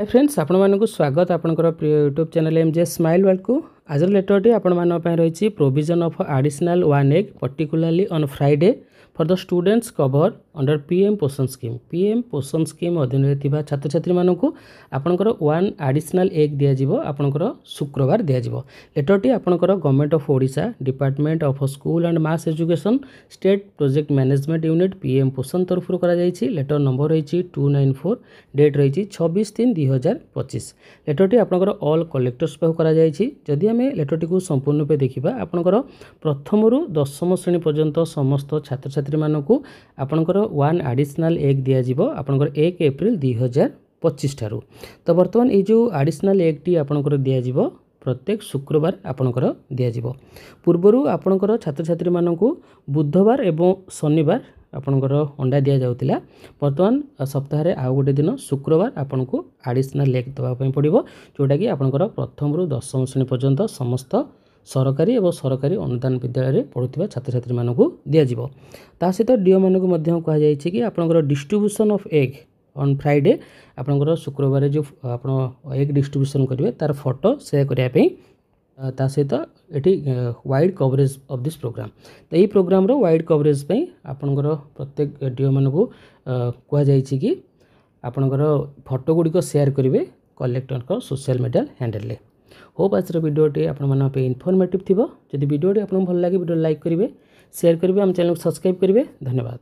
Hi friends, आपण मानक स्वागत आपनकर प्रिय YouTube channel MJ smile world को। आज लेटरटी आपण मान रही provision of additional 1 egg particularly on Friday for the students cover under PM पोषण स्कीम अधीन रे छात्र छात्री मानक आपनकर 1 एडिशनल एग दिया जिवो आपनकर शुक्रवार दिया जिवो। लेटरटी आपनकर government of Odisha department of school and mass education state project management unit PM पोषण तरफ करा जायछि। लेटर नंबर रही 294, डेट रही 26/3/2025। लेटरटी आपनकर ऑल कलेक्टर्स पाखु करा जायछि। जदि आमे लेटरटी को संपूर्ण रूपे देखिबा आपनकर प्रथम रु 10वीं श्रेणी पर्यंत समस्त छात्र छात्री मानकु आपनकर 1 एडिशनल एग दिया जिवो आपनकर 1 एप्रिल 2025 ठारू। तो वर्तमान ये जो एडिशनल एग टी आपनकर दिया जिवो प्रत्येक शुक्रवार आपनकर दिया जिवो। पूर्वरु आपनकर छात्र छात्री मानकु बुधवार एवं शनिवार आपनकर अंडा दिया जाउतिला। वर्तमान सप्ताह रे आउ गोटे दिन शुक्रवार आपनको एडिशनल एग दवा पई पड़िबो, जोटा कि आपनकर प्रथम रु 10वीं श्रेणी पर्यंत समस्त सरकारी और सरकारी अनुदान विद्यालय पढ़ुवा छात्र छात्री मानकु दिया जिवो। ता सहित डीओ मानकु मध्य कहा जायछि कि आपनकर distribution of egg on Friday आपनकर शुक्रवार जो आपण एग डिस्ट्रीब्यूशन करिवे तार फोटो शेयर करिया पई ता सहित एटी wide coverage of this program. तो यही प्रोग्राम रो वाइड कवरेज पई आपनकर प्रत्येक डीओ मानकु कहा जायछि कि आपनकर फोटो गुडी को शेयर करिवे कलेक्टर को सोशल मीडिया हैंडल ले। होप आज वीडियोटी आप इनफॉर्मेटिव थी। जदि वीडियोटी आपको भल लगे वीडियो लाइक करेंगे, शेयर करेंगे, आम चैनल को सब्सक्राइब करेंगे। धन्यवाद।